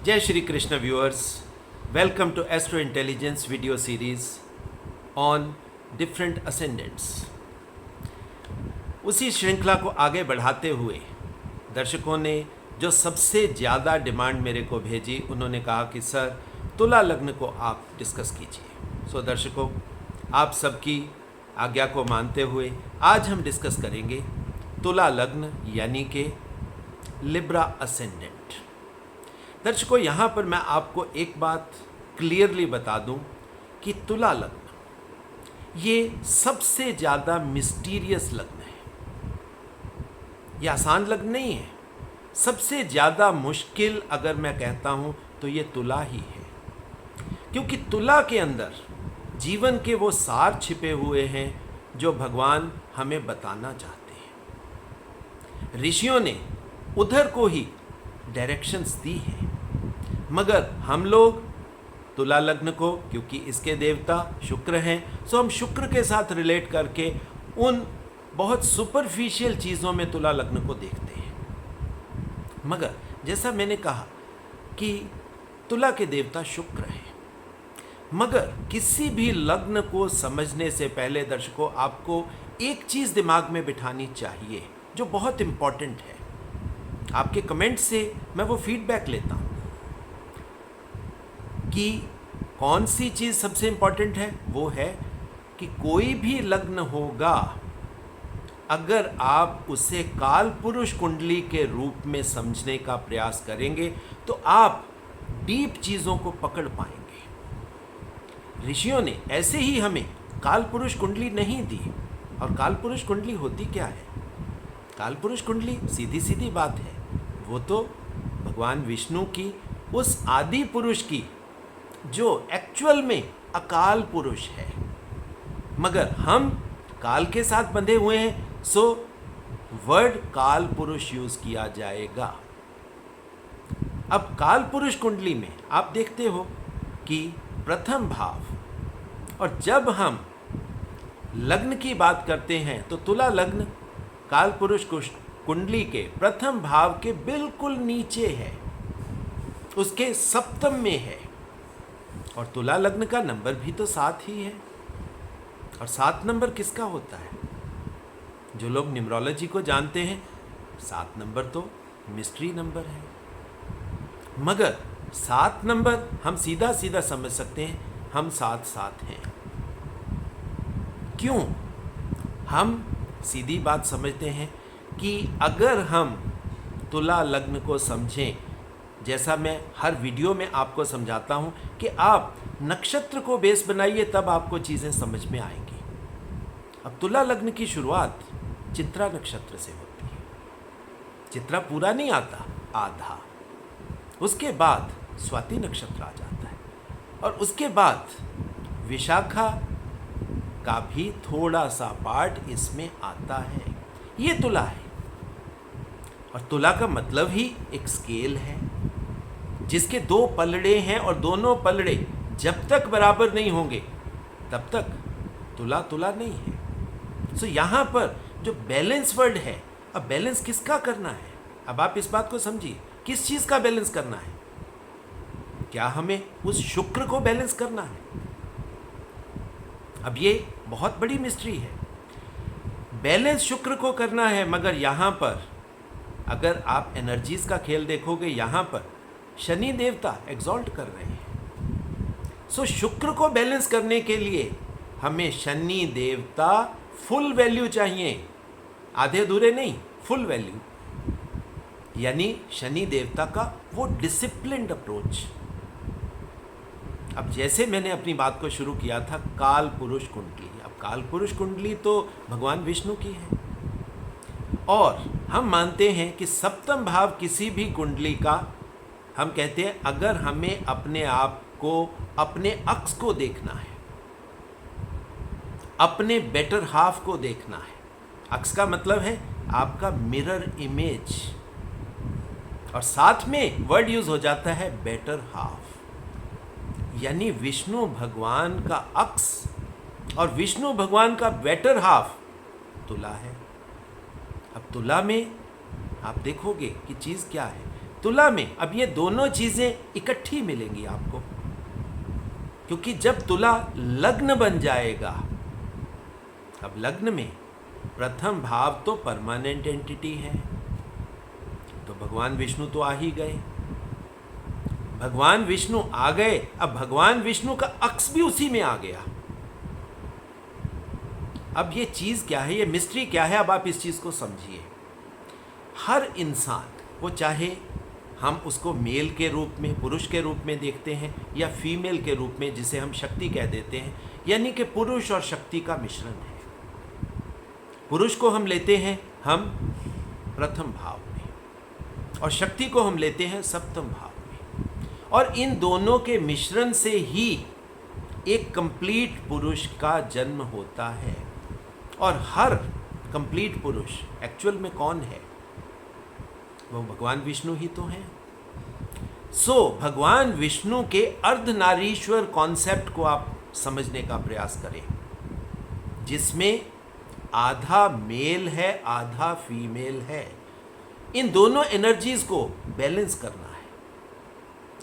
जय Shri Krishna viewers, welcome to astro intelligence video series on different ascendants. उसी श्रृंखला को आगे बढ़ाते हुए दर्शकों ने जो सबसे ज़्यादा डिमांड मेरे को भेजी, उन्होंने कहा कि सर तुला लग्न को आप डिस्कस कीजिए। सो दर्शकों, आप सबकी आज्ञा को मानते हुए आज हम डिस्कस करेंगे तुला लग्न यानी कि लिब्रा असेंडेंट। दर्शकों, यहाँ पर मैं आपको एक बात क्लियरली बता दूं कि तुला लग्न ये सबसे ज़्यादा मिस्टीरियस लग्न है। ये आसान लग्न नहीं है। सबसे ज़्यादा मुश्किल अगर मैं कहता हूँ तो ये तुला ही है, क्योंकि तुला के अंदर जीवन के वो सार छिपे हुए हैं जो भगवान हमें बताना चाहते हैं। ऋषियों ने उधर को ही डायरेक्शंस दी हैं, मगर हम लोग तुला लग्न को, क्योंकि इसके देवता शुक्र हैं, सो हम शुक्र के साथ रिलेट करके उन बहुत सुपरफिशियल चीज़ों में तुला लग्न को देखते हैं। मगर जैसा मैंने कहा कि तुला के देवता शुक्र हैं, मगर किसी भी लग्न को समझने से पहले दर्शकों आपको एक चीज़ दिमाग में बिठानी चाहिए जो बहुत इम्पॉर्टेंट है। आपके कमेंट से मैं वो फीडबैक लेता हूँ कि कौन सी चीज़ सबसे इम्पॉर्टेंट है। वो है कि कोई भी लग्न होगा, अगर आप उसे काल पुरुष कुंडली के रूप में समझने का प्रयास करेंगे तो आप डीप चीज़ों को पकड़ पाएंगे। ऋषियों ने ऐसे ही हमें काल पुरुष कुंडली नहीं दी। और काल पुरुष कुंडली होती क्या है? काल पुरुष कुंडली सीधी सीधी बात है, वो तो भगवान विष्णु की उस आदि पुरुष की जो एक्चुअल में अकाल पुरुष है, मगर हम काल के साथ बंधे हुए हैं, सो वर्ड काल पुरुष यूज किया जाएगा। अब काल पुरुष कुंडली में आप देखते हो कि प्रथम भाव, और जब हम लग्न की बात करते हैं तो तुला लग्न काल पुरुष कुंडली के प्रथम भाव के बिल्कुल नीचे है, उसके सप्तम में है। और तुला लग्न का नंबर भी तो 7 ही है। और 7 नंबर किसका होता है? जो लोग न्यूमरोलॉजी को जानते हैं, 7 नंबर तो मिस्ट्री नंबर है, मगर 7 नंबर हम सीधा सीधा समझ सकते हैं, हम 7 हैं। क्यों? हम सीधी बात समझते हैं कि अगर हम तुला लग्न को समझें, जैसा मैं हर वीडियो में आपको समझाता हूं कि आप नक्षत्र को बेस बनाइए, तब आपको चीज़ें समझ में आएंगी। अब तुला लग्न की शुरुआत चित्रा नक्षत्र से होती है। चित्रा पूरा नहीं आता, आधा। उसके बाद स्वाति नक्षत्र आ जाता है, और उसके बाद विशाखा का भी थोड़ा सा पार्ट इसमें आता है। ये तुला है, और तुला का मतलब ही एक स्केल है जिसके 2 पलड़े हैं, और दोनों पलड़े जब तक बराबर नहीं होंगे तब तक तुला तुला नहीं है। सो यहाँ पर जो बैलेंस वर्ड है, अब बैलेंस किसका करना है? अब आप इस बात को समझिए, किस चीज़ का बैलेंस करना है? क्या हमें उस शुक्र को बैलेंस करना है? अब ये बहुत बड़ी मिस्ट्री है। बैलेंस शुक्र को करना है, मगर यहाँ पर अगर आप एनर्जीज का खेल देखोगे, यहाँ पर शनि देवता एग्जॉल्ट कर रहे हैं। सो शुक्र को बैलेंस करने के लिए हमें शनि देवता फुल वैल्यू चाहिए, आधे अधूरे नहीं, फुल वैल्यू। यानी शनि देवता का वो डिसिप्लिन्ड अप्रोच। अब जैसे मैंने अपनी बात को शुरू किया था काल पुरुष कुंडली, अब काल पुरुष कुंडली तो भगवान विष्णु की है, और हम मानते हैं कि सप्तम भाव किसी भी कुंडली का, हम कहते हैं अगर हमें अपने आप को, अपने अक्स को देखना है, अपने बेटर हाफ को देखना है। अक्स का मतलब है आपका मिरर इमेज, और साथ में वर्ड यूज हो जाता है बेटर हाफ, यानी विष्णु भगवान का अक्स और विष्णु भगवान का बेटर हाफ तुला है। अब तुला में आप देखोगे कि चीज़ क्या है, तुला में अब ये दोनों चीजें इकट्ठी मिलेंगी आपको, क्योंकि जब तुला लग्न बन जाएगा, अब लग्न में प्रथम भाव तो परमानेंट एंटिटी है, तो भगवान विष्णु तो आ ही गए। भगवान विष्णु आ गए, अब भगवान विष्णु का अक्स भी उसी में आ गया। अब ये चीज क्या है, ये मिस्ट्री क्या है, अब आप इस चीज को समझिए। हर इंसान, वो चाहे हम उसको मेल के रूप में, पुरुष के रूप में देखते हैं, या फीमेल के रूप में जिसे हम शक्ति कह देते हैं, यानी कि पुरुष और शक्ति का मिश्रण है। पुरुष को हम लेते हैं हम प्रथम भाव में, और शक्ति को हम लेते हैं सप्तम भाव में, और इन दोनों के मिश्रण से ही एक कंप्लीट पुरुष का जन्म होता है। और हर कंप्लीट पुरुष एक्चुअल में कौन है? वो भगवान विष्णु ही तो हैं। भगवान विष्णु के अर्धनारीश्वर कॉन्सेप्ट को आप समझने का प्रयास करें, जिसमें आधा मेल है, आधा फीमेल है। इन दोनों एनर्जीज को बैलेंस करना है,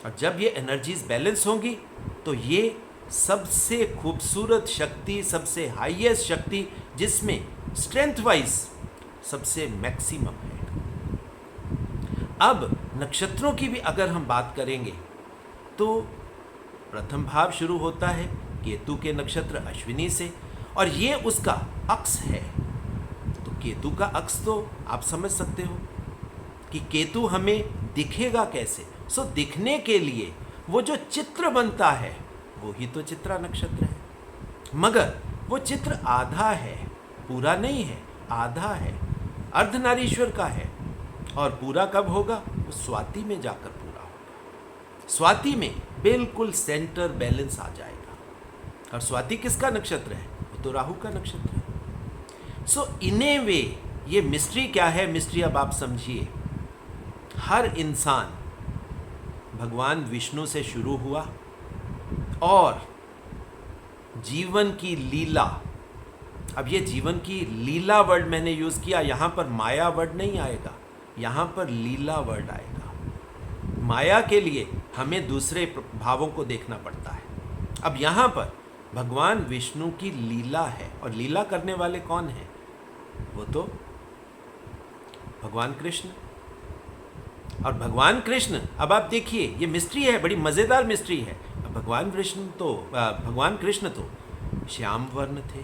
और जब ये एनर्जीज बैलेंस होंगी तो ये सबसे खूबसूरत शक्ति, सबसे हाईएस्ट शक्ति, जिसमें स्ट्रेंथ वाइज सबसे मैक्सिमम है। अब नक्षत्रों की भी अगर हम बात करेंगे तो प्रथम भाव शुरू होता है केतु के नक्षत्र अश्विनी से, और ये उसका अक्स है। तो केतु का अक्स तो आप समझ सकते हो कि केतु हमें दिखेगा कैसे। दिखने के लिए वो जो चित्र बनता है वो ही तो चित्रा नक्षत्र है, मगर वो चित्र आधा है, पूरा नहीं है, आधा है, अर्धनारीश्वर का है। और पूरा कब होगा? वो स्वाति में जाकर पूरा होगा। स्वाति में बिल्कुल सेंटर बैलेंस आ जाएगा। और स्वाति किसका नक्षत्र है? वो तो राहु का नक्षत्र है। इन ए वे ये मिस्ट्री क्या है? मिस्ट्री अब आप समझिए। हर इंसान भगवान विष्णु से शुरू हुआ, और जीवन की लीला, अब ये जीवन की लीला वर्ड मैंने यूज किया, यहां पर माया वर्ड नहीं आएगा, यहां पर लीला वर्ड आएगा। माया के लिए हमें दूसरे भावों को देखना पड़ता है। अब यहां पर भगवान विष्णु की लीला है, और लीला करने वाले कौन हैं? वो तो भगवान कृष्ण। और भगवान कृष्ण, अब आप देखिए, ये मिस्ट्री है, बड़ी मजेदार मिस्ट्री है। भगवान कृष्ण तो श्याम वर्ण थे,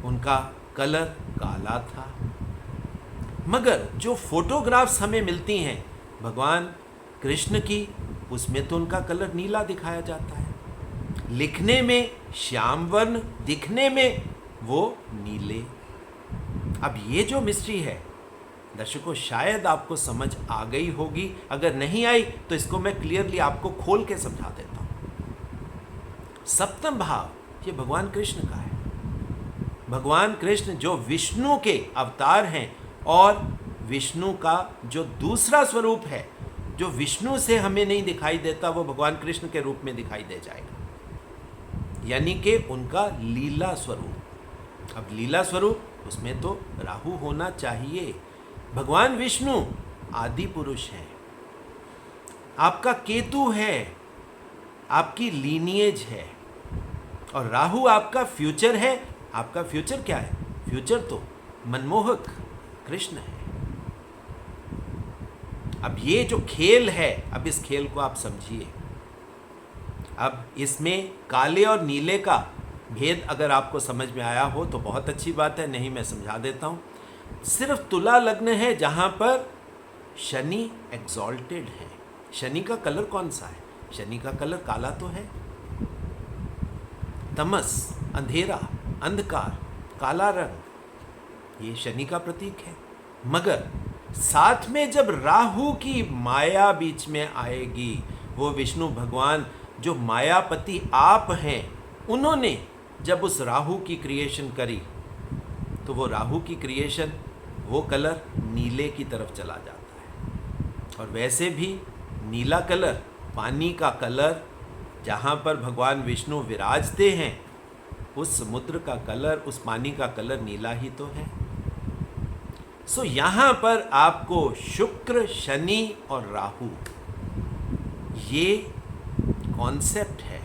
उनका कलर काला था, मगर जो फोटोग्राफ्स हमें मिलती हैं भगवान कृष्ण की, उसमें तो उनका कलर नीला दिखाया जाता है। लिखने में श्याम वर्ण, दिखने में वो नीले। अब ये जो मिस्ट्री है दर्शकों, शायद आपको समझ आ गई होगी। अगर नहीं आई तो इसको मैं क्लियरली आपको खोल के समझा देता हूं। सप्तम भाव ये भगवान कृष्ण का है। भगवान कृष्ण जो विष्णु के अवतार हैं, और विष्णु का जो दूसरा स्वरूप है, जो विष्णु से हमें नहीं दिखाई देता, वो भगवान कृष्ण के रूप में दिखाई दे जाएगा, यानी कि उनका लीला स्वरूप। अब लीला स्वरूप, उसमें तो राहु होना चाहिए। भगवान विष्णु आदि पुरुष हैं, आपका केतु है, आपकी लीनिएज है, और राहु आपका फ्यूचर है। आपका फ्यूचर क्या है? फ्यूचर तो मनमोहक कृष्ण है। अब ये जो खेल है, अब इस खेल को आप समझिए। अब इसमें काले और नीले का भेद अगर आपको समझ में आया हो तो बहुत अच्छी बात है, नहीं मैं समझा देता हूं। सिर्फ तुला लग्न है जहां पर शनि एग्जॉल्टेड है। शनि का कलर कौन सा है? शनि का कलर काला तो है। तमस, अंधेरा, अंधकार, काला रंग, ये शनि का प्रतीक है। मगर साथ में जब राहु की माया बीच में आएगी, वो विष्णु भगवान जो मायापति आप हैं, उन्होंने जब उस राहु की क्रिएशन करी, तो वो राहु की क्रिएशन, वो कलर नीले की तरफ चला जाता है। और वैसे भी नीला कलर, पानी का कलर, जहाँ पर भगवान विष्णु विराजते हैं, उस समुद्र का कलर, उस पानी का कलर नीला ही तो है। सो यहाँ पर आपको शुक्र, शनि और राहु, ये कॉन्सेप्ट है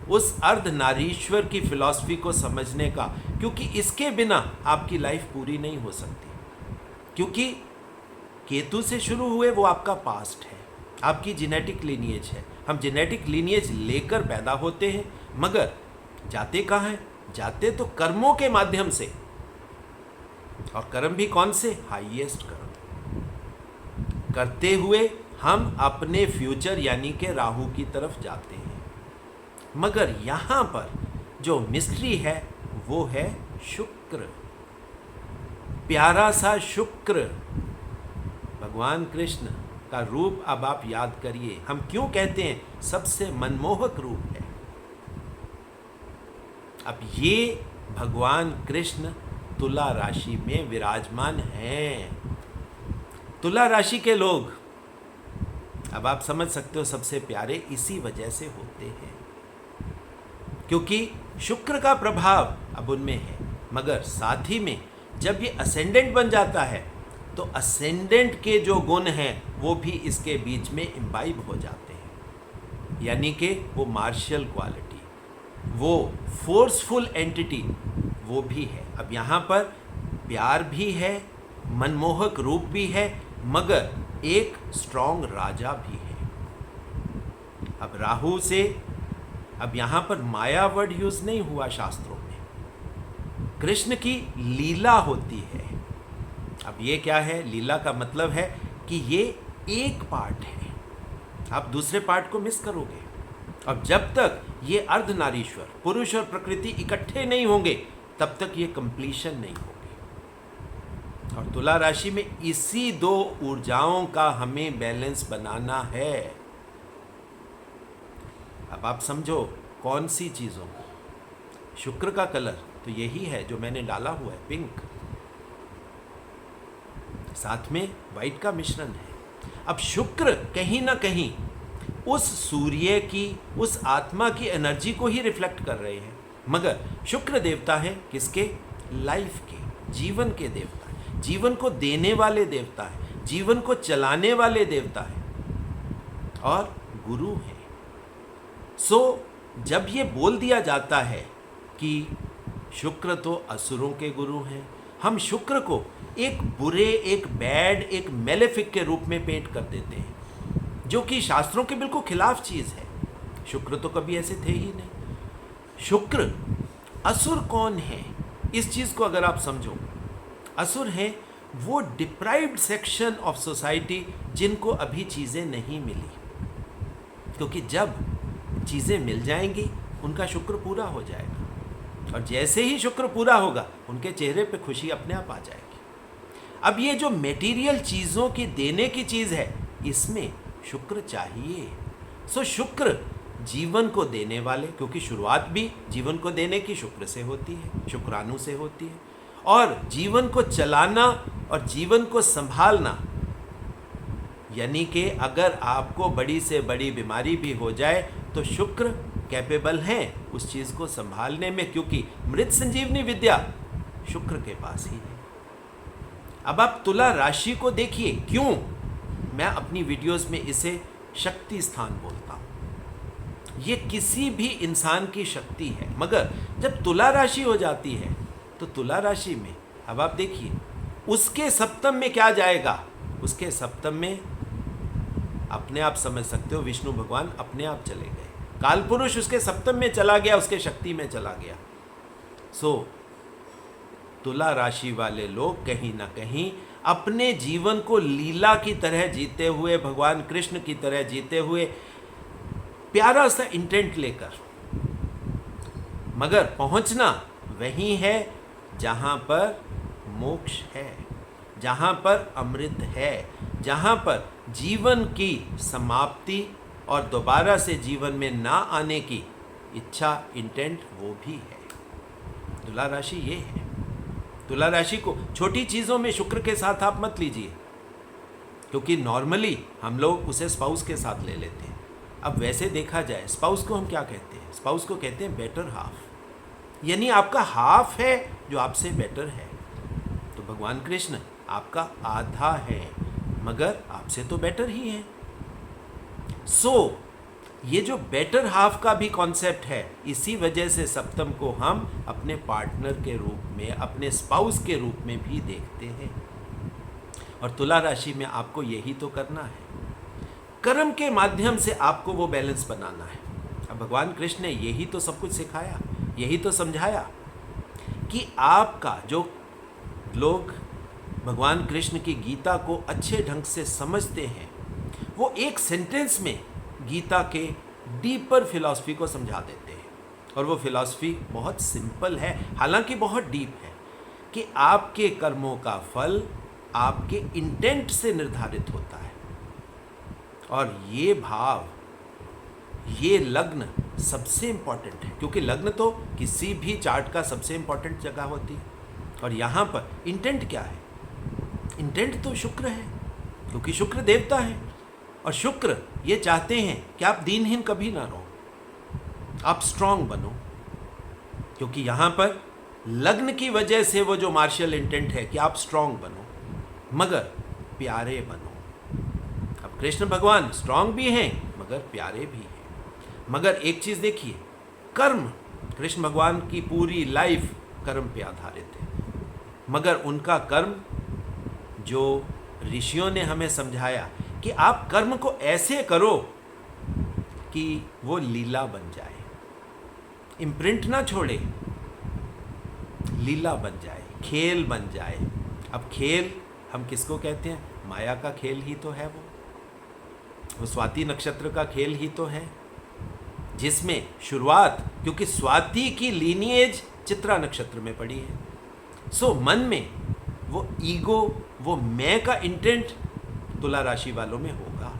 उस अर्धनारीश्वर की फिलॉसफी को समझने का, क्योंकि इसके बिना आपकी लाइफ पूरी नहीं हो सकती। क्योंकि केतु से शुरू हुए वो आपका पास्ट है, आपकी जेनेटिक लीनिएज है। हम जेनेटिक लीनिएज लेकर पैदा होते हैं, मगर जाते कहाँ हैं? जाते तो कर्मों के माध्यम से, और कर्म भी कौन से? हाईएस्ट कर्म करते हुए हम अपने फ्यूचर यानी के राहु की तरफ जाते हैं। मगर यहाँ पर जो मिस्ट्री है वो है शुक्र, प्यारा सा शुक्र, भगवान कृष्ण का रूप। अब आप याद करिए, हम क्यों कहते हैं सबसे मनमोहक रूप है। अब ये भगवान कृष्ण तुला राशि में विराजमान हैं। तुला राशि के लोग, अब आप समझ सकते हो, सबसे प्यारे इसी वजह से होते हैं, क्योंकि शुक्र का प्रभाव अब उनमें है। मगर साथ ही में जब ये असेंडेंट बन जाता है तो असेंडेंट के जो गुण हैं वो भी इसके बीच में इम्बाइब हो जाते हैं, यानी कि वो मार्शल क्वालिटी, वो फोर्सफुल एंटिटी वो भी है। अब यहाँ पर प्यार भी है, मनमोहक रूप भी है, मगर एक स्ट्रॉन्ग राजा भी है। अब राहु से, अब यहाँ पर माया वर्ड यूज नहीं हुआ शास्त्रों में, कृष्ण की लीला होती है। अब ये क्या है? लीला का मतलब है कि ये एक पार्ट है, आप दूसरे पार्ट को मिस करोगे। अब जब तक ये अर्धनारीश्वर पुरुष और प्रकृति इकट्ठे नहीं होंगे तब तक ये कंप्लीशन नहीं होगी। और तुला राशि में इसी दो ऊर्जाओं का हमें बैलेंस बनाना है। अब आप समझो कौन सी चीज़ों को। शुक्र का कलर तो यही है जो मैंने डाला हुआ है, पिंक, साथ में वाइट का मिश्रण है। अब शुक्र कहीं ना कहीं उस सूर्य की, उस आत्मा की एनर्जी को ही रिफ्लेक्ट कर रहे हैं। मगर शुक्र देवता है किसके? लाइफ के, जीवन के देवता है, जीवन को देने वाले देवता है, जीवन को चलाने वाले देवता है और गुरु है। सो जब ये बोल दिया जाता है कि शुक्र तो असुरों के गुरु हैं, हम शुक्र को एक बुरे, एक बैड, एक मेलेफिक के रूप में पेंट कर देते हैं, जो कि शास्त्रों के बिल्कुल खिलाफ चीज़ है। शुक्र तो कभी ऐसे थे ही नहीं। शुक्र, असुर कौन है? इस चीज़ को अगर आप समझो, असुर है वो डिप्राइव्ड सेक्शन ऑफ सोसाइटी जिनको अभी चीज़ें नहीं मिली, क्योंकि जब चीज़ें मिल जाएंगी उनका शुक्र पूरा हो जाएगा, और जैसे ही शुक्र पूरा होगा उनके चेहरे पे खुशी अपने आप आ जाएगी। अब ये जो मेटीरियल चीज़ों की देने की चीज़ है, इसमें शुक्र चाहिए। सो शुक्र जीवन को देने वाले, क्योंकि शुरुआत भी जीवन को देने की शुक्र से होती है, शुक्राणु से होती है, और जीवन को चलाना और जीवन को संभालना, यानी कि अगर आपको बड़ी से बड़ी बीमारी भी हो जाए तो शुक्र कैपेबल हैं उस चीज़ को संभालने में, क्योंकि मृत संजीवनी विद्या शुक्र के पास ही है। अब आप तुला राशि को देखिए, क्यों मैं अपनी वीडियोस में इसे शक्ति स्थान बोलता हूँ। ये किसी भी इंसान की शक्ति है, मगर जब तुला राशि हो जाती है तो तुला राशि में, अब आप देखिए, उसके सप्तम में क्या जाएगा? उसके सप्तम में अपने आप समझ सकते हो, विष्णु भगवान अपने आप चले गए, काल पुरुष उसके सप्तम में चला गया, उसके शक्ति में चला गया। सो तुला राशि वाले लोग कहीं ना कहीं अपने जीवन को लीला की तरह जीते हुए, भगवान कृष्ण की तरह जीते हुए, प्यारा सा इंटेंट लेकर, मगर पहुंचना वहीं है जहां पर मोक्ष है, जहां पर अमृत है, जहां पर जीवन की समाप्ति और दोबारा से जीवन में ना आने की इच्छा, इंटेंट वो भी है। तुला राशि ये है। तुला राशि को छोटी चीज़ों में शुक्र के साथ आप मत लीजिए, क्योंकि नॉर्मली हम लोग उसे स्पाउस के साथ ले लेते हैं। अब वैसे देखा जाए, स्पाउस को हम क्या कहते हैं? स्पाउस को कहते हैं बेटर हाफ, यानी आपका हाफ है जो आपसे बेटर है। तो भगवान कृष्ण आपका आधा है, मगर आपसे तो बेटर ही है। सो ये जो बेटर हाफ का भी कॉन्सेप्ट है, इसी वजह से सप्तम को हम अपने पार्टनर के रूप में, अपने स्पाउस के रूप में भी देखते हैं। और तुला राशि में आपको यही तो करना है, कर्म के माध्यम से आपको वो बैलेंस बनाना है। अब भगवान कृष्ण ने यही तो सब कुछ सिखाया, यही तो समझाया कि आपका जो लोग भगवान कृष्ण की गीता को अच्छे ढंग से समझते हैं, वो एक सेंटेंस में गीता के डीपर फिलॉसफी को समझा देते हैं। और वो फिलॉसफी बहुत सिंपल है, हालांकि बहुत डीप है, कि आपके कर्मों का फल आपके इंटेंट से निर्धारित होता है। और ये भाव, ये लग्न सबसे इंपॉर्टेंट है, क्योंकि लग्न तो किसी भी चार्ट का सबसे इंपॉर्टेंट जगह होती है। और यहाँ पर इंटेंट क्या है? इंटेंट तो शुक्र है, क्योंकि शुक्र देवता है। और शुक्र ये चाहते हैं कि आप दीनहीन कभी ना रहो, आप स्ट्रांग बनो, क्योंकि यहाँ पर लग्न की वजह से वो जो मार्शल इंटेंट है कि आप स्ट्रांग बनो, मगर प्यारे बनो। अब कृष्ण भगवान स्ट्रांग भी हैं मगर प्यारे भी हैं। मगर एक चीज़ देखिए, कर्म, कृष्ण भगवान की पूरी लाइफ कर्म पे आधारित है, मगर उनका कर्म जो ऋषियों ने हमें समझाया कि आप कर्म को ऐसे करो कि वो लीला बन जाए, इम्प्रिंट ना छोड़े, लीला बन जाए, खेल बन जाए। अब खेल हम किसको कहते हैं? माया का खेल ही तो है वो स्वाति नक्षत्र का खेल ही तो है, जिसमें शुरुआत, क्योंकि स्वाति की लीनिएज चित्रा नक्षत्र में पड़ी है। सो मन में वो ईगो, वो मैं का इंटेंट तुला राशि वालों में होगा।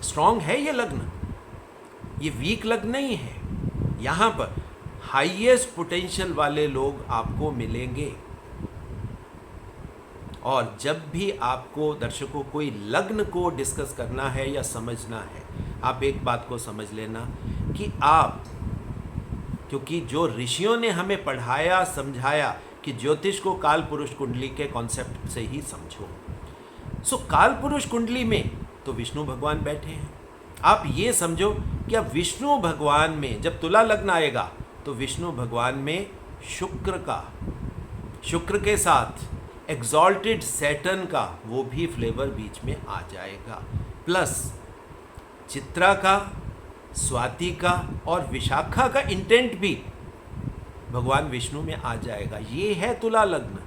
स्ट्रांग है ये लग्न, ये वीक लग्न नहीं है। यहाँ पर हाईएस्ट पोटेंशियल वाले लोग आपको मिलेंगे। और जब भी आपको दर्शकों कोई लग्न को डिस्कस करना है या समझना है, आप एक बात को समझ लेना कि आप, क्योंकि जो ऋषियों ने हमें पढ़ाया, समझाया कि ज्योतिष को काल पुरुष कुंडली के कॉन्सेप्ट से ही समझो। सो काल पुरुष कुंडली में तो विष्णु भगवान बैठे हैं। आप ये समझो कि अब विष्णु भगवान में जब तुला लग्न आएगा तो विष्णु भगवान में शुक्र के साथ एग्जॉल्टेड सैटर्न का वो भी फ्लेवर बीच में आ जाएगा, प्लस चित्रा का, स्वाति का और विशाखा का इंटेंट भी भगवान विष्णु में आ जाएगा। ये है तुला लग्न।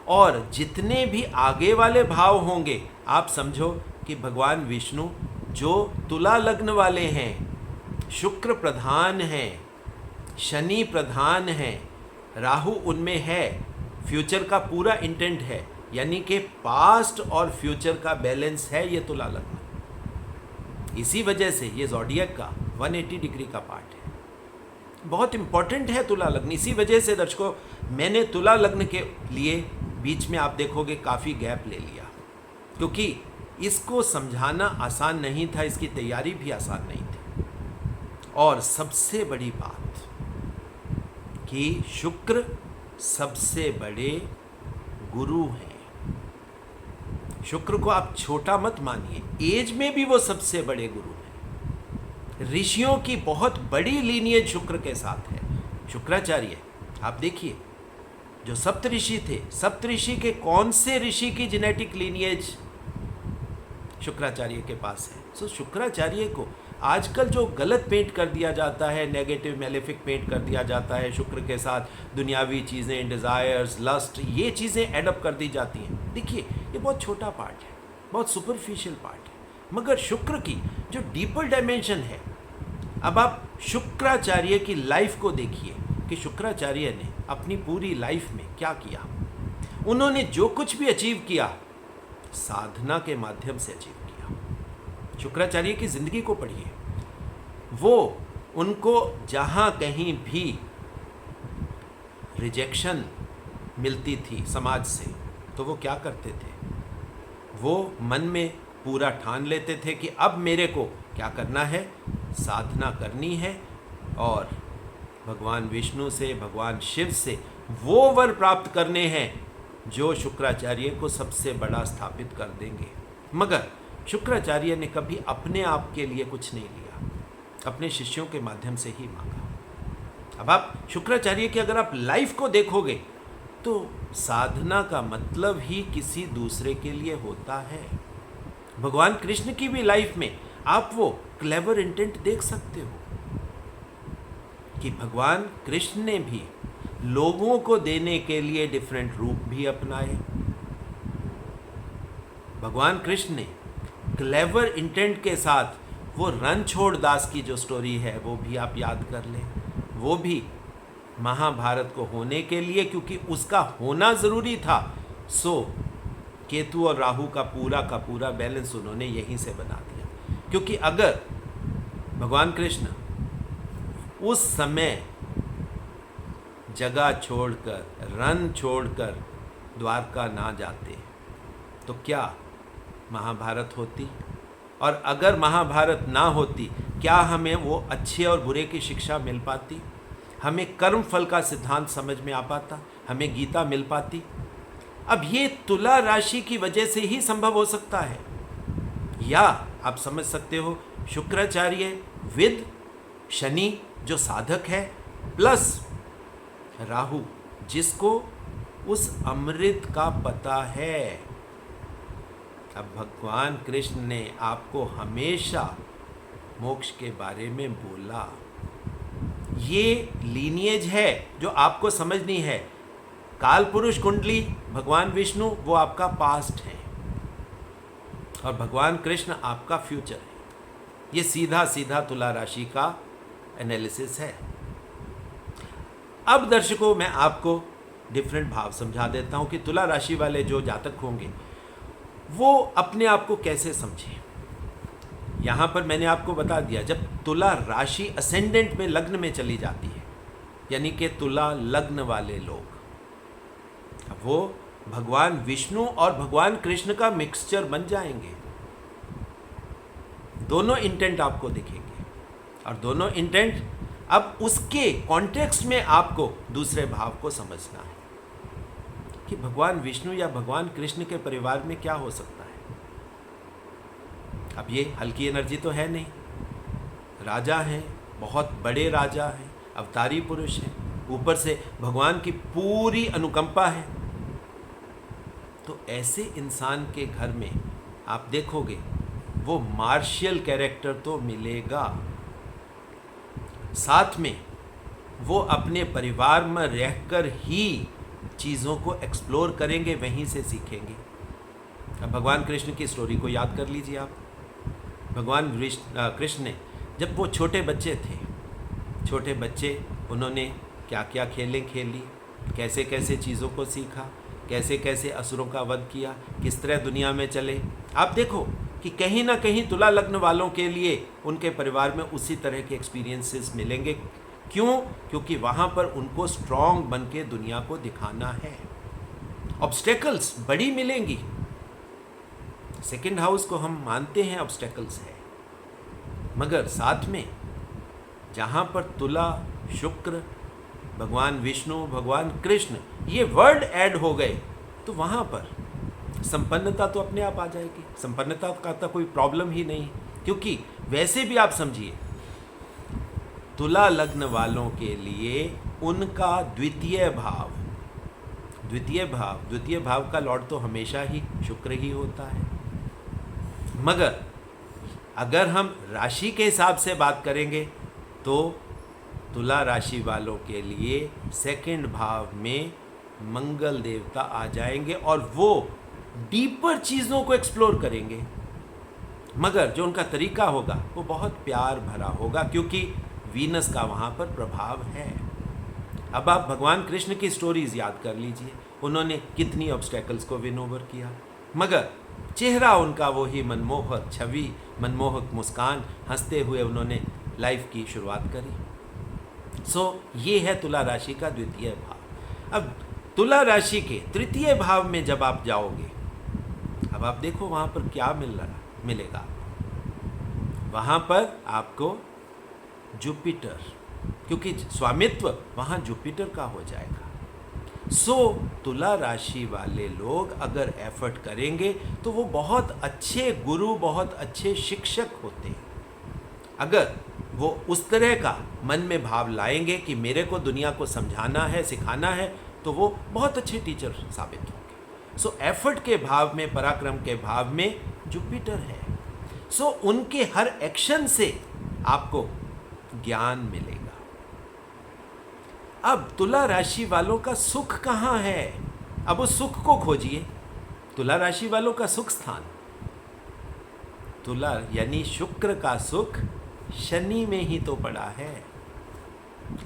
और जितने भी आगे वाले भाव होंगे, आप समझो कि भगवान विष्णु जो तुला लग्न वाले हैं, शुक्र प्रधान हैं, शनि प्रधान हैं, राहु उनमें है, फ्यूचर का पूरा इंटेंट है, यानी कि पास्ट और फ्यूचर का बैलेंस है ये तुला लग्न। इसी वजह से ये ज़ोडिएक का 180 डिग्री का पार्ट है, बहुत इंपॉर्टेंट है तुला लग्न। इसी वजह से दर्शकों, मैंने तुला लग्न के लिए बीच में आप देखोगे काफ़ी गैप ले लिया, क्योंकि इसको समझाना आसान नहीं था, इसकी तैयारी भी आसान नहीं थी। और सबसे बड़ी बात कि शुक्र सबसे बड़े गुरु हैं। शुक्र को आप छोटा मत मानिए, एज में भी वो सबसे बड़े गुरु हैं। ऋषियों की बहुत बड़ी लीनियज शुक्र के साथ है। शुक्राचार्य, आप देखिए जो सप्तऋषि थे, सप्तऋषि के कौन से ऋषि की जेनेटिक लीनियज शुक्राचार्य के पास है। सो शुक्राचार्य को आजकल जो गलत पेंट कर दिया जाता है, नेगेटिव मेलेफिक पेंट कर दिया जाता है, शुक्र के साथ दुनियावी चीज़ें, डिज़ायर्स, लस्ट, ये चीज़ें एडअप कर दी जाती हैं। देखिए ये बहुत छोटा पार्ट है, बहुत सुपरफिशियल पार्ट है, मगर शुक्र की जो डीपर डायमेंशन है। अब आप शुक्राचार्य की लाइफ को देखिए कि शुक्राचार्य ने अपनी पूरी लाइफ में क्या किया। उन्होंने जो कुछ भी अचीव किया, साधना के माध्यम से अचीव किया। शुक्राचार्य की ज़िंदगी को पढ़िए, वो उनको जहाँ कहीं भी रिजेक्शन मिलती थी समाज से, तो वो क्या करते थे? वो मन में पूरा ठान लेते थे कि अब मेरे को क्या करना है, साधना करनी है और भगवान विष्णु से, भगवान शिव से वो वर प्राप्त करने हैं जो शुक्राचार्य को सबसे बड़ा स्थापित कर देंगे। मगर शुक्राचार्य ने कभी अपने आप के लिए कुछ नहीं लिया, अपने शिष्यों के माध्यम से ही मांगा। अब आप शुक्राचार्य की अगर आप लाइफ को देखोगे तो साधना का मतलब ही किसी दूसरे के लिए होता है। भगवान कृष्ण की भी लाइफ में आप वो क्लेवर इंटेंट देख सकते हो कि भगवान कृष्ण ने भी लोगों को देने के लिए डिफरेंट रूप भी अपनाए। भगवान कृष्ण ने क्लेवर इंटेंट के साथ वो रणछोड़ दास की जो स्टोरी है वो भी आप याद कर लें। वो भी महाभारत को होने के लिए, क्योंकि उसका होना ज़रूरी था, सो केतु और राहु का पूरा बैलेंस उन्होंने यहीं से बना दिया। क्योंकि अगर भगवान कृष्ण उस समय जगह छोड़कर, रन छोड़कर द्वारका ना जाते तो क्या महाभारत होती? और अगर महाभारत ना होती, क्या हमें वो अच्छे और बुरे की शिक्षा मिल पाती? हमें कर्म फल का सिद्धांत समझ में आ पाता? हमें गीता मिल पाती? अब ये तुला राशि की वजह से ही संभव हो सकता है। या आप समझ सकते हो शुक्राचार्य विद शनि जो साधक है, प्लस राहु जिसको उस अमृत का पता है। अब भगवान कृष्ण ने आपको हमेशा मोक्ष के बारे में बोला। ये लीनिएज है जो आपको समझनी है। काल पुरुष कुंडली भगवान विष्णु वो आपका पास्ट है और भगवान कृष्ण आपका फ्यूचर है। ये सीधा सीधा तुला राशि का एनालिसिस है। अब दर्शकों मैं आपको डिफरेंट भाव समझा देता हूँ कि तुला राशि वाले जो जातक होंगे वो अपने आप को कैसे समझें। यहाँ पर मैंने आपको बता दिया, जब तुला राशि असेंडेंट में लग्न में चली जाती है, यानी कि तुला लग्न वाले लोग, अब वो भगवान विष्णु और भगवान कृष्ण का मिक्सचर बन जाएंगे। दोनों इंटेंट आपको दिखेंगे और दोनों इंटेंट, अब उसके कॉन्टेक्स्ट में आपको दूसरे भाव को समझना है कि भगवान विष्णु या भगवान कृष्ण के परिवार में क्या हो सकता है। अब ये हल्की एनर्जी तो है नहीं, राजा हैं, बहुत बड़े राजा हैं, अवतारी पुरुष हैं, ऊपर से भगवान की पूरी अनुकंपा है। तो ऐसे इंसान के घर में आप देखोगे वो मार्शियल कैरेक्टर तो मिलेगा, साथ में वो अपने परिवार में रहकर ही चीज़ों को एक्सप्लोर करेंगे, वहीं से सीखेंगे। अब भगवान कृष्ण की स्टोरी को याद कर लीजिए आप। भगवान कृष्ण ने जब वो छोटे बच्चे थे, छोटे बच्चे उन्होंने क्या क्या खेलें खेली, कैसे कैसे चीज़ों को सीखा, कैसे कैसे असुरों का वध किया, किस तरह दुनिया में चले। आप देखो कि कहीं ना कहीं तुला लग्न वालों के लिए उनके परिवार में उसी तरह के एक्सपीरियंसेस मिलेंगे। क्यों? क्योंकि वहाँ पर उनको स्ट्रॉन्ग बन के दुनिया को दिखाना है। ऑब्स्टेकल्स बड़ी मिलेंगी, सेकंड हाउस को हम मानते हैं ऑब्स्टेकल्स है, मगर साथ में जहाँ पर तुला, शुक्र, भगवान विष्णु, भगवान कृष्ण ये वर्ड ऐड हो गए तो वहाँ पर संपन्नता तो अपने आप आ जाएगी। संपन्नता का तो कोई प्रॉब्लम ही नहीं, क्योंकि वैसे भी आप समझिए तुला लग्न वालों के लिए उनका द्वितीय भाव का लॉर्ड तो हमेशा ही शुक्र ही होता है। मगर अगर हम राशि के हिसाब से बात करेंगे तो तुला राशि वालों के लिए सेकंड भाव में मंगल देवता आ जाएंगे और वो डीपर चीज़ों को एक्सप्लोर करेंगे। मगर जो उनका तरीका होगा वो बहुत प्यार भरा होगा, क्योंकि वीनस का वहाँ पर प्रभाव है। अब आप भगवान कृष्ण की स्टोरीज याद कर लीजिए, उन्होंने कितनी ऑब्स्टेकल्स को विन ओवर किया, मगर चेहरा उनका वही मनमोहक छवि, मनमोहक मुस्कान, हंसते हुए उन्होंने लाइफ की शुरुआत करी। सो ये है तुला राशि का द्वितीय भाव। अब तुला राशि के तृतीय भाव में जब आप जाओगे, अब आप देखो वहाँ पर क्या मिलेगा। वहाँ पर आपको जुपिटर, क्योंकि स्वामित्व वहाँ जुपिटर का हो जाएगा। सो तुला राशि वाले लोग अगर एफर्ट करेंगे तो वो बहुत अच्छे गुरु, बहुत अच्छे शिक्षक होते हैं। अगर वो उस तरह का मन में भाव लाएंगे कि मेरे को दुनिया को समझाना है, सिखाना है, तो वो बहुत अच्छे टीचर साबित होंगे। सो एफर्ट के भाव में, पराक्रम के भाव में जुपिटर है। सो उनके हर एक्शन से आपको ज्ञान मिलेगा। अब तुला राशि वालों का सुख कहाँ है? अब उस सुख को खोजिए। तुला राशि वालों का सुख स्थान, तुला यानी शुक्र का सुख शनि में ही तो पड़ा है,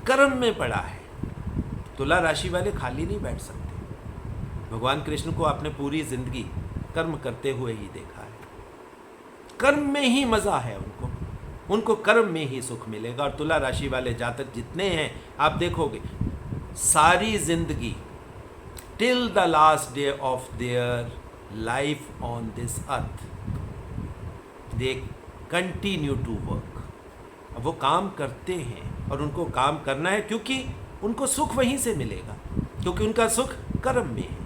कर्म में पड़ा है। तुला राशि वाले खाली नहीं बैठ सकते। भगवान कृष्ण को आपने पूरी जिंदगी कर्म करते हुए ही देखा है। कर्म में ही मजा है उनको कर्म में ही सुख मिलेगा। और तुला राशि वाले जातक जितने हैं आप देखोगे, सारी जिंदगी till the last day of their life on this earth they continue to work. अब वो काम करते हैं और उनको काम करना है क्योंकि उनको सुख वहीं से मिलेगा, क्योंकि उनका सुख कर्म में है।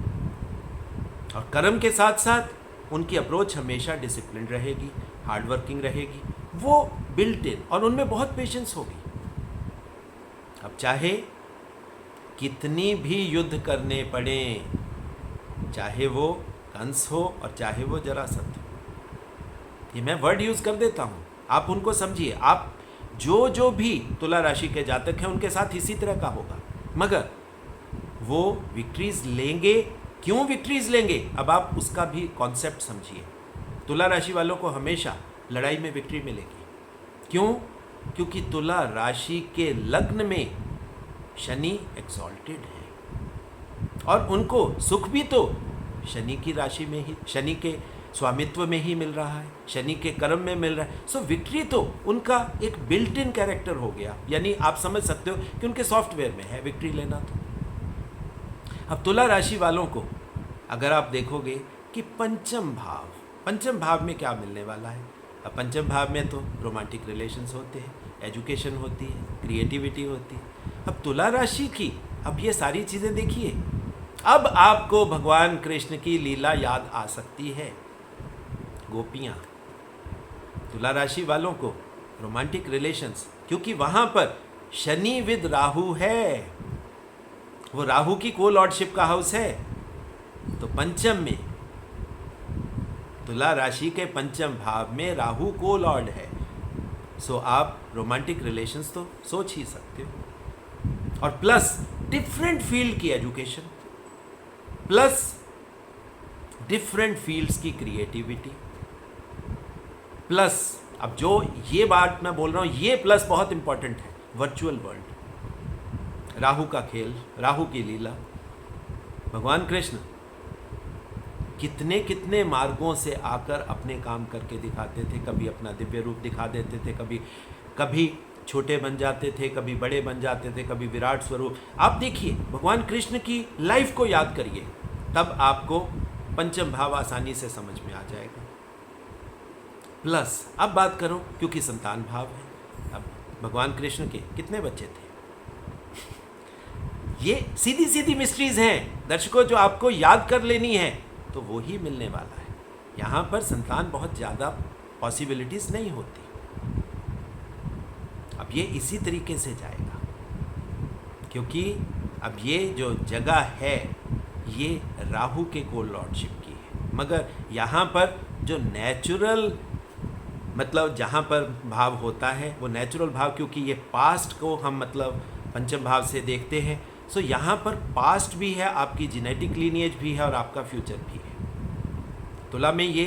और कर्म के साथ साथ उनकी अप्रोच हमेशा डिसिप्लिन रहेगी, हार्डवर्किंग रहेगी, वो बिल्ट इन, और उनमें बहुत पेशेंस होगी। अब चाहे कितनी भी युद्ध करने पड़े, चाहे वो कंस हो और चाहे वो जरासंध हो, ये मैं वर्ड यूज कर देता हूँ, आप उनको समझिए। आप जो भी तुला राशि के जातक हैं उनके साथ इसी तरह का होगा, मगर वो विक्ट्रीज लेंगे। क्यों विक्ट्रीज लेंगे? अब आप उसका भी कॉन्सेप्ट समझिए। तुला राशि वालों को हमेशा लड़ाई में विक्ट्री मिलेगी। क्यों? क्योंकि तुला राशि के लग्न में शनि एक्सॉल्टेड है और उनको सुख भी तो शनि की राशि में ही, शनि के स्वामित्व में ही मिल रहा है, शनि के कर्म में मिल रहा है। सो विक्ट्री तो उनका एक बिल्ट इन कैरेक्टर हो गया, यानी आप समझ सकते हो कि उनके सॉफ्टवेयर में है विक्ट्री लेना। तो अब तुला राशि वालों को अगर आप देखोगे कि पंचम भाव में क्या मिलने वाला है। अब पंचम भाव में तो रोमांटिक रिलेशंस होते हैं, एजुकेशन होती है, क्रिएटिविटी होती है। अब तुला राशि की अब ये सारी चीज़ें देखिए, अब आपको भगवान कृष्ण की लीला याद आ सकती है। गोपियाँ, तुला राशि वालों को रोमांटिक रिलेशंस, क्योंकि वहाँ पर शनि विद राहु है, वो राहु की को लॉर्डशिप का हाउस है। तो पंचम में, तुला राशि के पंचम भाव में राहु को लॉर्ड है। सो आप रोमांटिक रिलेशंस तो सोच ही सकते हो। और प्लस डिफरेंट फील्ड की एजुकेशन, प्लस डिफरेंट फील्ड्स की क्रिएटिविटी, प्लस अब जो ये बात मैं बोल रहा हूँ ये प्लस बहुत इंपॉर्टेंट है, वर्चुअल वर्ल्ड, राहु का खेल, राहु की लीला। भगवान कृष्ण कितने कितने मार्गों से आकर अपने काम करके दिखाते थे। कभी अपना दिव्य रूप दिखा देते थे, कभी छोटे बन जाते थे, कभी बड़े बन जाते थे, कभी विराट स्वरूप। आप देखिए भगवान कृष्ण की लाइफ को याद करिए, तब आपको पंचम भाव आसानी से समझ में आ जाएगा। प्लस अब बात करो, क्योंकि संतान भाव है, अब भगवान कृष्ण के कितने बच्चे थे? ये सीधी सीधी मिस्ट्रीज हैं दर्शकों, जो आपको याद कर लेनी है, तो वो ही मिलने वाला है। यहाँ पर संतान बहुत ज़्यादा पॉसिबिलिटीज़ नहीं होती। अब ये इसी तरीके से जाएगा, क्योंकि अब ये जो जगह है ये राहु के को लॉर्डशिप की है, मगर यहाँ पर जो नेचुरल, मतलब जहाँ पर भाव होता है वो नेचुरल भाव, क्योंकि ये पास्ट को हम मतलब पंचम भाव से देखते हैं। सो यहाँ पर पास्ट भी है, आपकी जेनेटिक लीनिएज भी है और आपका फ्यूचर भी है। तुला में ये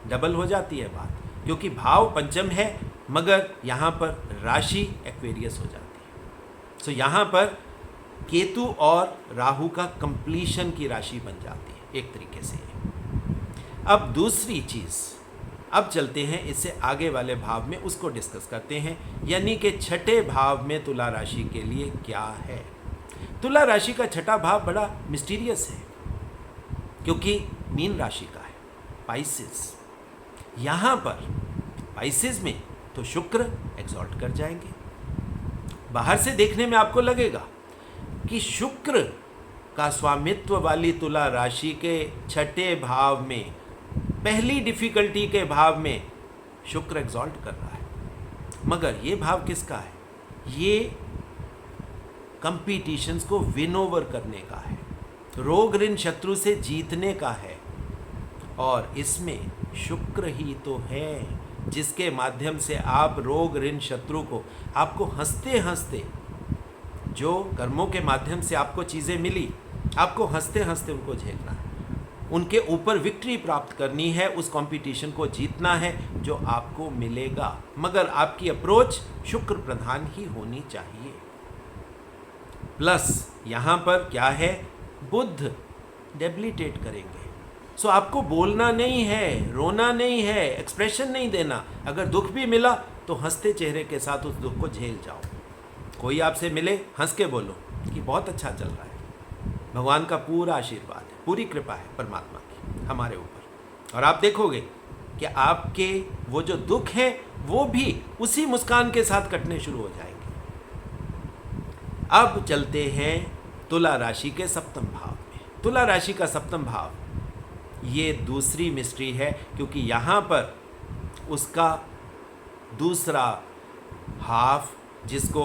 डबल हो जाती है बात, क्योंकि भाव पंचम है मगर यहाँ पर राशि एक्वेरियस हो जाती है। सो यहाँ पर केतु और राहु का कंप्लीशन की राशि बन जाती है एक तरीके से। अब दूसरी चीज़, अब चलते हैं इससे आगे वाले भाव में, उसको डिस्कस करते हैं, यानी कि छठे भाव में तुला राशि के लिए क्या है। तुला राशि का छठा भाव बड़ा मिस्टीरियस है, क्योंकि मीन राशि का है, पाइसेस। यहाँ पर पाइसेस में तो शुक्र एक्सॉल्ट कर जाएंगे। बाहर से देखने में आपको लगेगा कि शुक्र का स्वामित्व वाली तुला राशि के छठे भाव में, पहली डिफिकल्टी के भाव में शुक्र एग्जॉल्ट कर रहा है। मगर ये भाव किसका है? ये कंपटीशंस को विन ओवर करने का है, रोग ऋण शत्रु से जीतने का है। और इसमें शुक्र ही तो है जिसके माध्यम से आप रोग ऋण शत्रु को, आपको हंसते हंसते, जो कर्मों के माध्यम से आपको चीज़ें मिली, आपको हंसते हंसते उनको झेलना है, उनके ऊपर विक्ट्री प्राप्त करनी है, उस कंपटीशन को जीतना है जो आपको मिलेगा। मगर आपकी अप्रोच शुक्र प्रधान ही होनी चाहिए। प्लस यहाँ पर क्या है, बुध डेबिलिटेट करेंगे। सो आपको बोलना नहीं है, रोना नहीं है, एक्सप्रेशन नहीं देना। अगर दुख भी मिला तो हंसते चेहरे के साथ उस दुख को झेल जाओ। कोई आपसे मिले, हंस के बोलो कि बहुत अच्छा चल रहा है, भगवान का पूरा आशीर्वाद है, पूरी कृपा है परमात्मा की हमारे ऊपर। और आप देखोगे कि आपके वो जो दुख है वो भी उसी मुस्कान के साथ कटने शुरू हो जाएंगे। अब चलते हैं तुला राशि के सप्तम भाव में। तुला राशि का सप्तम भाव ये दूसरी मिस्ट्री है, क्योंकि यहाँ पर उसका दूसरा हाफ, जिसको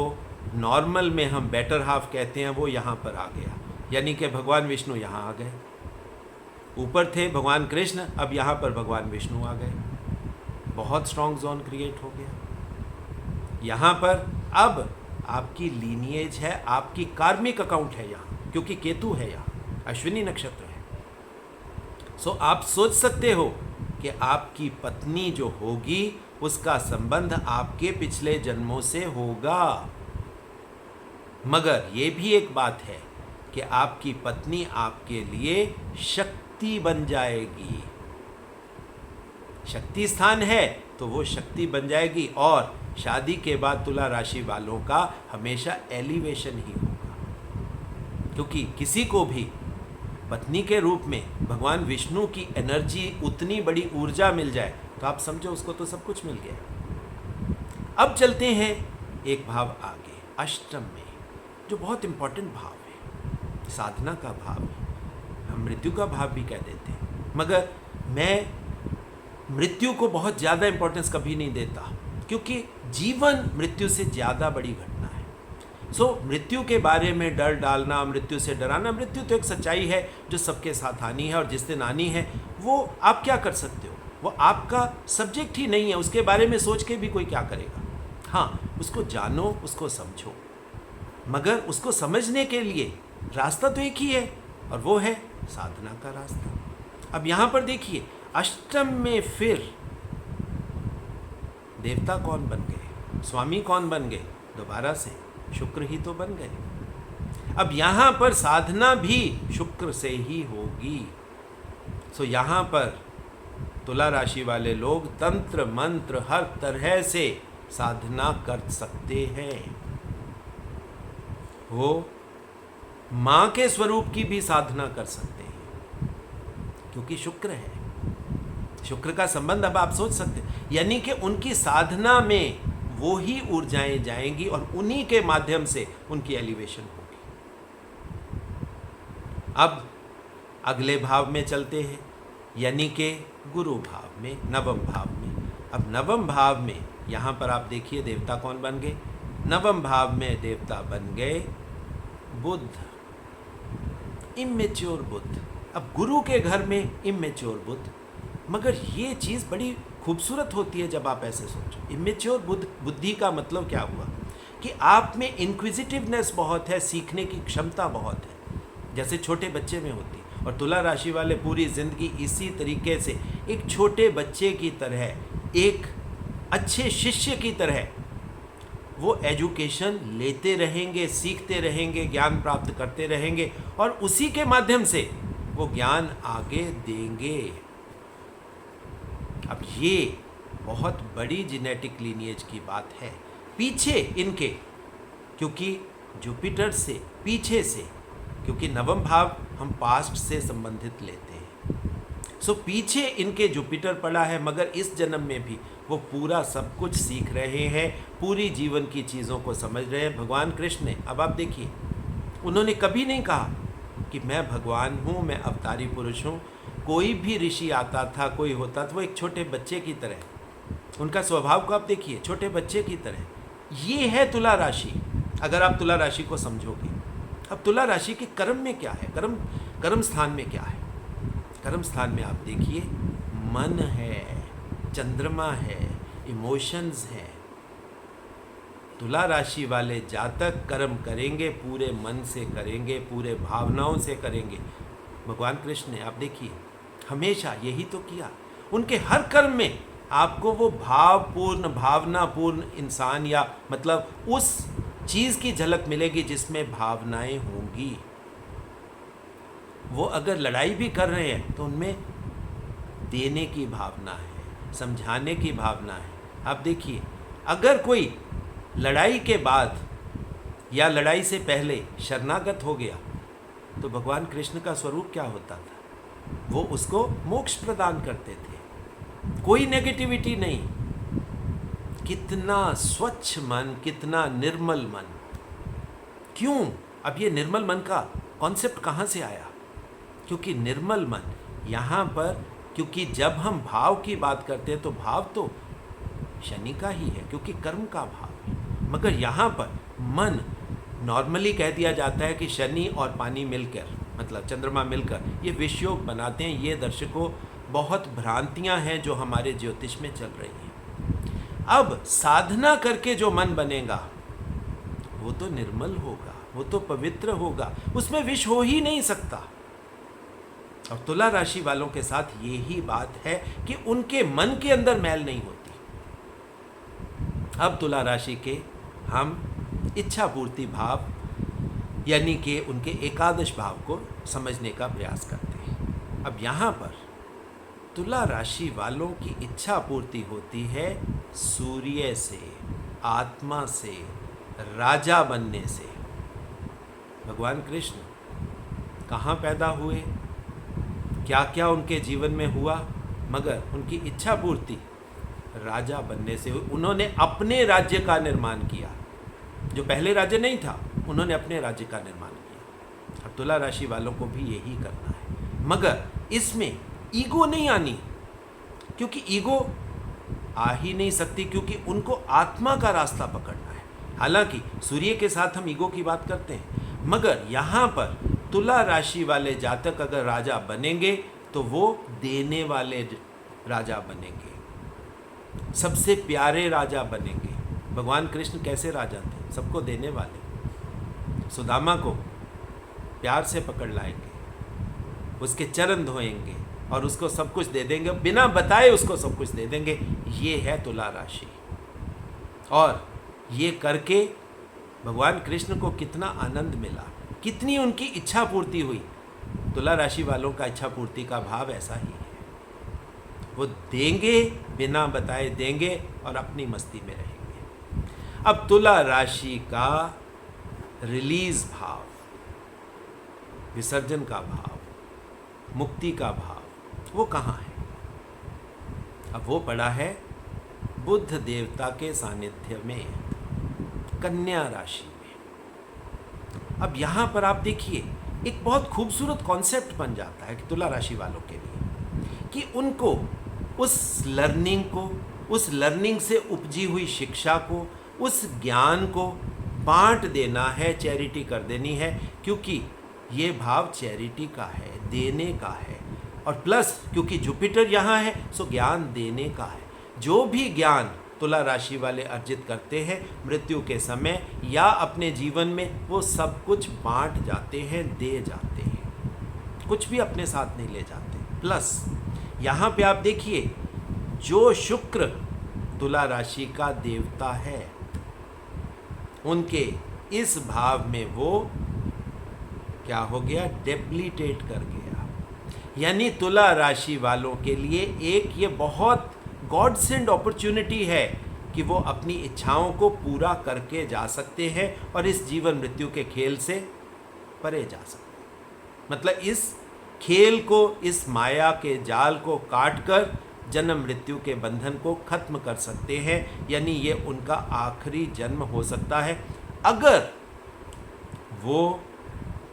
नॉर्मल में हम बेटर हाफ कहते हैं, वो यहाँ पर आ गया। यानी कि भगवान विष्णु यहाँ आ गए। ऊपर थे भगवान कृष्ण, अब यहाँ पर भगवान विष्णु आ गए। बहुत स्ट्रॉन्ग जोन क्रिएट हो गया। यहाँ पर अब आपकी लीनिएज है, आपकी कार्मिक अकाउंट है यहाँ, क्योंकि केतु है यहाँ, अश्विनी नक्षत्र है। सो आप सोच सकते हो कि आपकी पत्नी जो होगी उसका संबंध आपके पिछले जन्मों से होगा। मगर ये भी एक बात है कि आपकी पत्नी आपके लिए शक्ति बन जाएगी। शक्ति स्थान है तो वो शक्ति बन जाएगी। और शादी के बाद तुला राशि वालों का हमेशा एलिवेशन ही होगा, क्योंकि किसी को भी पत्नी के रूप में भगवान विष्णु की एनर्जी, उतनी बड़ी ऊर्जा मिल जाए तो आप समझो उसको तो सब कुछ मिल गया। अब चलते हैं एक भाव आगे, अष्टम में, जो बहुत इंपॉर्टेंट भाव है, साधना का भाव है, हम मृत्यु का भाव भी कह देते हैं। मगर मैं मृत्यु को बहुत ज़्यादा इंपॉर्टेंस कभी नहीं देता, क्योंकि जीवन मृत्यु से ज़्यादा बड़ी घटना है। सो मृत्यु के बारे में डर डालना, मृत्यु से डराना, मृत्यु तो एक सच्चाई है जो सबके साथ आनी है, और जिस दिन आनी है वो आप क्या कर सकते हो, वो आपका सब्जेक्ट ही नहीं है। उसके बारे में सोच के भी कोई क्या करेगा। हाँ, उसको जानो, उसको समझो, मगर उसको समझने के लिए रास्ता तो एक ही है, और वो है साधना का रास्ता। अब यहाँ पर देखिए, अष्टम में फिर देवता कौन बन गए, स्वामी कौन बन गए? दोबारा से शुक्र ही तो बन गए। अब यहाँ पर साधना भी शुक्र से ही होगी। सो यहाँ पर तुला राशि वाले लोग तंत्र मंत्र हर तरह से साधना कर सकते हैं। वो माँ के स्वरूप की भी साधना कर सकते हैं, क्योंकि शुक्र है। शुक्र का संबंध अब आप सोच सकते हैं, यानी कि उनकी साधना में वो ही ऊर्जाएं जाएंगी और उन्हीं के माध्यम से उनकी एलिवेशन होगी। अब अगले भाव में चलते हैं, यानी कि गुरु भाव में, नवम भाव में। अब नवम भाव में यहाँ पर आप देखिए देवता कौन बन गए? नवम भाव में देवता बन गए बुध, इमेच्योर बुध। अब गुरु के घर में इमेच्योर बुध, मगर ये चीज़ बड़ी खूबसूरत होती है जब आप ऐसे सोचो। इमेच्योर बुद्धि का मतलब क्या हुआ कि आप में इंक्विजिटिवनेस बहुत है, सीखने की क्षमता बहुत है, जैसे छोटे बच्चे में होती है। और तुला राशि वाले पूरी ज़िंदगी इसी तरीके से एक छोटे बच्चे की तरह, एक अच्छे शिष्य की तरह वो एजुकेशन लेते रहेंगे, सीखते रहेंगे, ज्ञान प्राप्त करते रहेंगे, और उसी के माध्यम से वो ज्ञान आगे देंगे। अब ये बहुत बड़ी जेनेटिक लीनिएज की बात है पीछे इनके, क्योंकि जुपिटर से पीछे से, क्योंकि नवम भाव हम पास्ट से संबंधित लेते हैं। सो पीछे इनके जुपिटर पड़ा है, मगर इस जन्म में भी वो पूरा सब कुछ सीख रहे हैं, पूरी जीवन की चीज़ों को समझ रहे हैं। भगवान कृष्ण ने, अब आप देखिए, उन्होंने कभी नहीं कहा कि मैं भगवान हूँ, मैं अवतारी पुरुष हूँ। कोई भी ऋषि आता था, कोई होता था, वो एक छोटे बच्चे की तरह, उनका स्वभाव को आप देखिए, छोटे बच्चे की तरह। ये है तुला राशि, अगर आप तुला राशि को समझोगे। अब तुला राशि के कर्म में क्या है, कर्म स्थान में क्या है? कर्म स्थान में आप देखिए, मन है, चंद्रमा है, इमोशंस है। तुला राशि वाले जातक कर्म करेंगे, पूरे मन से करेंगे, पूरे भावनाओं से करेंगे। भगवान कृष्ण ने आप देखिए हमेशा यही तो किया। उनके हर कर्म में आपको वो भावपूर्ण, भावनापूर्ण इंसान, या मतलब उस चीज़ की झलक मिलेगी जिसमें भावनाएं होंगी। वो अगर लड़ाई भी कर रहे हैं तो उनमें देने की भावना है, समझाने की भावना है। आप देखिए, अगर कोई लड़ाई के बाद या लड़ाई से पहले शरणागत हो गया तो भगवान कृष्ण का स्वरूप क्या होता था? वो उसको मोक्ष प्रदान करते थे, कोई नेगेटिविटी नहीं। कितना स्वच्छ मन, कितना निर्मल मन। क्यों? अब ये निर्मल मन का कॉन्सेप्ट कहाँ से आया? क्योंकि निर्मल मन यहाँ पर, क्योंकि जब हम भाव की बात करते हैं तो भाव तो शनि का ही है, क्योंकि कर्म का भाव है। मगर यहाँ पर मन, नॉर्मली कह दिया जाता है कि शनि और पानी मिलकर, मतलब चंद्रमा मिलकर ये विषयोग बनाते हैं। ये दर्शकों बहुत भ्रांतियाँ हैं जो हमारे ज्योतिष में चल रही हैं। अब साधना करके जो मन बनेगा वो तो निर्मल होगा, वो तो पवित्र होगा, उसमें विष हो ही नहीं सकता। और तुला राशि वालों के साथ यही बात है कि उनके मन के अंदर मैल नहीं होती। अब तुला राशि के हम इच्छा पूर्ति भाव, यानी कि उनके एकादश भाव को समझने का प्रयास करते हैं। अब यहाँ पर तुला राशि वालों की इच्छा पूर्ति होती है सूर्य से, आत्मा से, राजा बनने से। भगवान कृष्ण कहाँ पैदा हुए, क्या क्या उनके जीवन में हुआ, मगर उनकी इच्छा पूर्ति राजा बनने से हुई। उन्होंने अपने राज्य का निर्माण किया, जो पहले राज्य नहीं था, उन्होंने अपने राज्य का निर्माण किया। अब तुला राशि वालों को भी यही करना है, मगर इसमें ईगो नहीं आनी, क्योंकि ईगो आ ही नहीं सकती, क्योंकि उनको आत्मा का रास्ता पकड़ना है। हालांकि सूर्य के साथ हम ईगो की बात करते हैं, मगर यहाँ पर तुला राशि वाले जातक अगर राजा बनेंगे तो वो देने वाले राजा बनेंगे, सबसे प्यारे राजा बनेंगे। भगवान कृष्ण कैसे राजा थे? सबको देने वाले। सुदामा को प्यार से पकड़ लाएंगे, उसके चरण धोएंगे और उसको सब कुछ दे देंगे, बिना बताए उसको सब कुछ दे देंगे। ये है तुला राशि। और ये करके भगवान कृष्ण को कितना आनंद मिला, कितनी उनकी इच्छा पूर्ति हुई। तुला राशि वालों का इच्छा पूर्ति का भाव ऐसा ही है, वो देंगे, बिना बताए देंगे और अपनी मस्ती में रहेंगे। अब तुला राशि का रिलीज भाव, विसर्जन का भाव, मुक्ति का भाव, वो कहाँ है? अब वो पड़ा है बुध देवता के सानिध्य में, कन्या राशि में। अब यहाँ पर आप देखिए एक बहुत खूबसूरत कॉन्सेप्ट बन जाता है कि तुला राशि वालों के लिए, कि उनको उस लर्निंग को, उस लर्निंग से उपजी हुई शिक्षा को, उस ज्ञान को बांट देना है, चैरिटी कर देनी है, क्योंकि ये भाव चैरिटी का है, देने का है। और प्लस क्योंकि जुपिटर यहाँ है, सो ज्ञान देने का है। जो भी ज्ञान तुला राशि वाले अर्जित करते हैं मृत्यु के समय या अपने जीवन में, वो सब कुछ बांट जाते हैं, दे जाते हैं, कुछ भी अपने साथ नहीं ले जाते। प्लस यहाँ पे आप देखिए, जो शुक्र तुला राशि का देवता है, उनके इस भाव में वो क्या हो गया? डेप्लीटेट कर गया। यानी तुला राशि वालों के लिए एक ये बहुत गॉड सेंड अपॉर्चुनिटी है कि वो अपनी इच्छाओं को पूरा करके जा सकते हैं और इस जीवन मृत्यु के खेल से परे जा सकते हैं। मतलब इस खेल को, इस माया के जाल को काटकर जन्म मृत्यु के बंधन को खत्म कर सकते हैं। यानी ये उनका आखिरी जन्म हो सकता है, अगर वो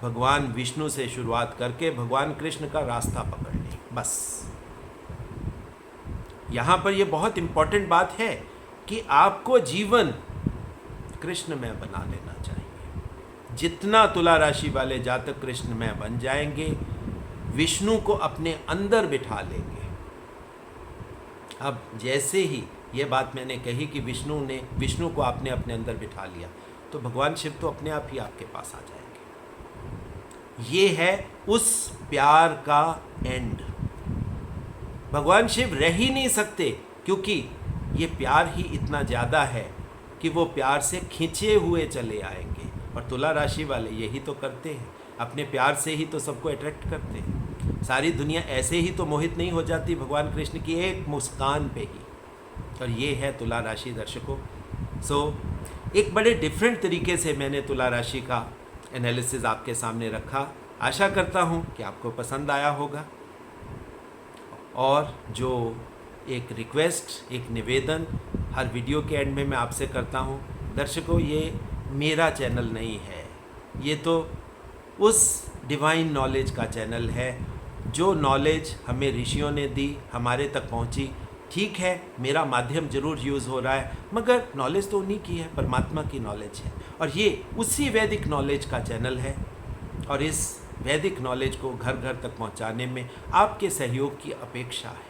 भगवान विष्णु से शुरुआत करके भगवान कृष्ण का रास्ता पकड़ लें, बस। यहाँ पर यह बहुत इम्पोर्टेंट बात है कि आपको जीवन कृष्णमय बना लेना चाहिए। जितना तुला राशि वाले जातक कृष्णमय बन जाएंगे, विष्णु को अपने अंदर बिठा लेंगे। अब जैसे ही ये बात मैंने कही कि विष्णु को आपने अपने अंदर बिठा लिया, तो भगवान शिव तो अपने आप ही आपके पास आ जाएंगे। ये है उस प्यार का एंड। भगवान शिव रह ही नहीं सकते, क्योंकि ये प्यार ही इतना ज़्यादा है कि वो प्यार से खींचे हुए चले आएंगे। और तुला राशि वाले यही तो करते हैं, अपने प्यार से ही तो सबको अट्रैक्ट करते हैं। सारी दुनिया ऐसे ही तो मोहित नहीं हो जाती भगवान कृष्ण की एक मुस्कान पे ही। और ये है तुला राशि दर्शकों। एक बड़े डिफरेंट तरीके से मैंने तुला राशि का एनालिसिस आपके सामने रखा। आशा करता हूँ कि आपको पसंद आया होगा। और जो एक रिक्वेस्ट, एक निवेदन हर वीडियो के एंड में मैं आपसे करता हूँ, दर्शकों, ये मेरा चैनल नहीं है, ये तो उस डिवाइन नॉलेज का चैनल है। जो नॉलेज हमें ऋषियों ने दी, हमारे तक पहुँची। ठीक है, मेरा माध्यम जरूर यूज़ हो रहा है, मगर नॉलेज तो उन्हीं की है, परमात्मा की नॉलेज है। और ये उसी वैदिक नॉलेज का चैनल है। और इस वैदिक नॉलेज को घर घर तक पहुंचाने में आपके सहयोग की अपेक्षा है।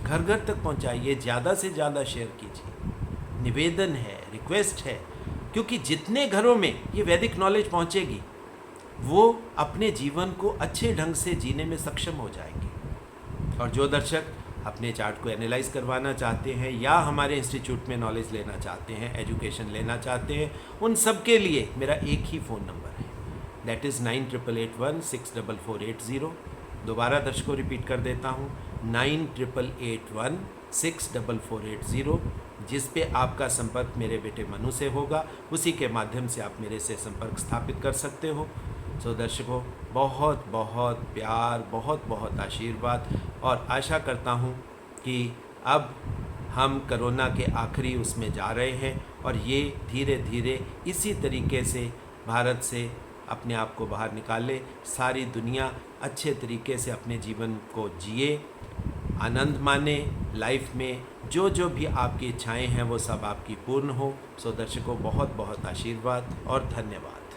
घर घर तक पहुंचाइए, ज़्यादा से ज़्यादा शेयर कीजिए। निवेदन है, रिक्वेस्ट है, क्योंकि जितने घरों में ये वैदिक नॉलेज पहुंचेगी, वो अपने जीवन को अच्छे ढंग से जीने में सक्षम हो जाएंगे। और जो दर्शक अपने चार्ट को एनालाइज करवाना चाहते हैं या हमारे इंस्टीट्यूट में नॉलेज लेना चाहते हैं, एजुकेशन लेना चाहते हैं, उन सब के लिए मेरा एक ही फ़ोन नंबर है, दैट इज़ 9881 दोबारा दर्शकों रिपीट कर देता हूँ, 9881 जिस पे आपका संपर्क मेरे बेटे मनु से होगा, उसी के माध्यम से आप मेरे से संपर्क स्थापित कर सकते हो। दर्शकों, बहुत बहुत प्यार, बहुत बहुत आशीर्वाद। और आशा करता हूँ कि अब हम कोरोना के आखिरी उसमें जा रहे हैं और ये धीरे धीरे इसी तरीके से भारत से अपने आप को बाहर निकाले, सारी दुनिया अच्छे तरीके से अपने जीवन को जिए, आनंद माने। लाइफ में जो जो भी आपकी इच्छाएं हैं वो सब आपकी पूर्ण हो। दर्शकों, बहुत बहुत आशीर्वाद और धन्यवाद।